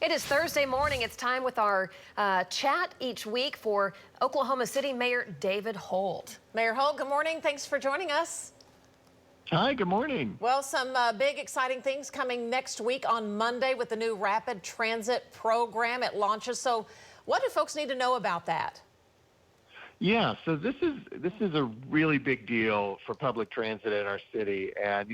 It is Thursday morning. It's time with our chat each week for Oklahoma City Mayor David Holt. Mayor Holt, good morning. Thanks for joining us. Hi, good morning. Well, some big exciting things coming next week on Monday with the new rapid transit program. It launches. So what do folks need to know about that? Yeah, so this is a really big deal for public transit in our city, and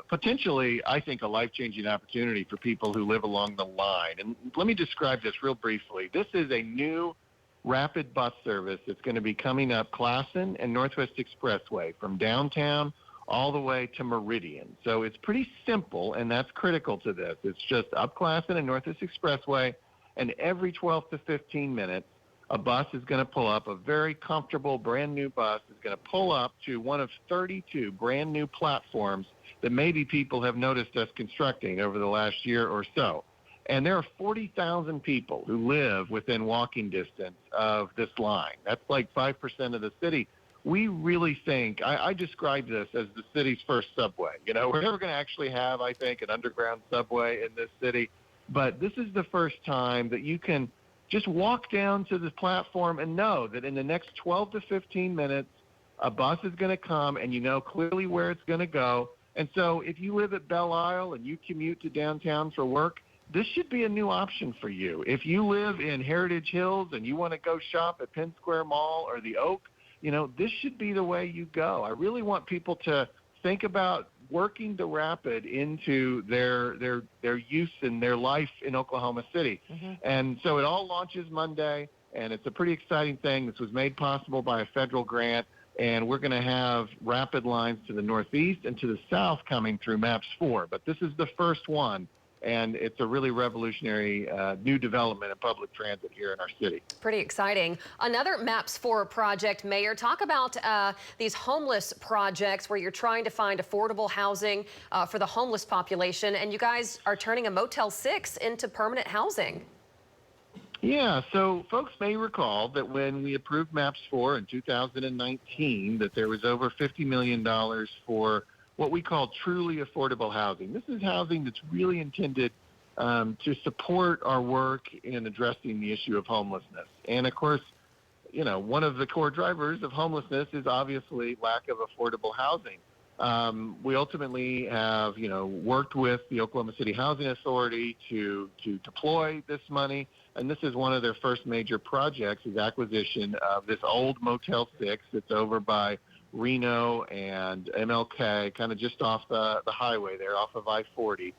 potentially, I think, a life-changing opportunity for people who live along the line. And let me describe this real briefly. This is a new rapid bus service that's going to be coming up Classen and Northwest Expressway from downtown all the way to Meridian. So it's pretty simple, and that's critical to this. It's just up Classen and Northwest Expressway, and every 12 to 15 minutes, a bus is going to pull up. A very comfortable, brand-new bus is going to pull up to one of 32 brand-new platforms that maybe people have noticed us constructing over the last year or so. And there are 40,000 people who live within walking distance of this line. That's like 5% of the city. We really think, I describe this as the city's first subway. We're never going to actually have, I think, an underground subway in this city. But this is the first time that you can just walk down to the platform and know that in the next 12 to 15 minutes, a bus is going to come and you know clearly where it's going to go. And so if you live at Belle Isle and you commute to downtown for work, this should be a new option for you. If you live in Heritage Hills and you want to go shop at Penn Square Mall or the Oak, this should be the way you go. I really want people to think about working the rapid into their use in their life in Oklahoma City. And so it all launches Monday, and it's a pretty exciting thing. This was made possible by a federal grant, and we're going to have rapid lines to the northeast and to the south coming through MAPS 4. But this is the first one, and it's a really revolutionary new development in public transit here in our city. Pretty exciting. Another MAPS 4 project, Mayor. Talk about these homeless projects where you're trying to find affordable housing for the homeless population, and you guys are turning a Motel 6 into permanent housing. Yeah, so folks may recall that when we approved MAPS 4 in 2019, that there was over $50 million for what we call truly affordable housing. This is housing that's really intended to support our work in addressing the issue of homelessness. And of course, one of the core drivers of homelessness is obviously lack of affordable housing. We ultimately have, worked with the Oklahoma City Housing Authority to deploy this money. And this is one of their first major projects, is acquisition of this old Motel 6 that's over by Reno and MLK, kind of just off the highway there, off of I-40.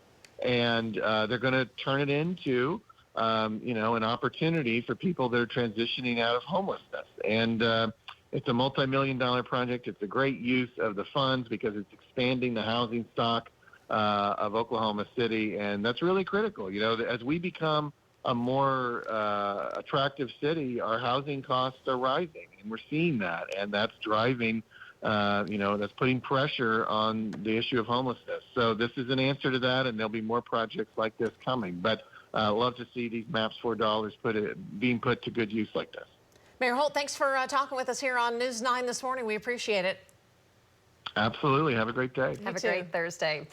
And they're going to turn it into, an opportunity for people that are transitioning out of homelessness. And it's a multi-million-dollar project. It's a great use of the funds because it's expanding the housing stock of Oklahoma City. And that's really critical. As we become a more attractive city, our housing costs are rising. And we're seeing that. And that's driving that's putting pressure on the issue of homelessness. So this is an answer to that, and there'll be more projects like this coming. But love to see these MAPS 4 dollars being put to good use like this. Mayor Holt, thanks for talking with us here on News 9 this morning. We appreciate it. Absolutely. Have a great day. Have a great Thursday. All right.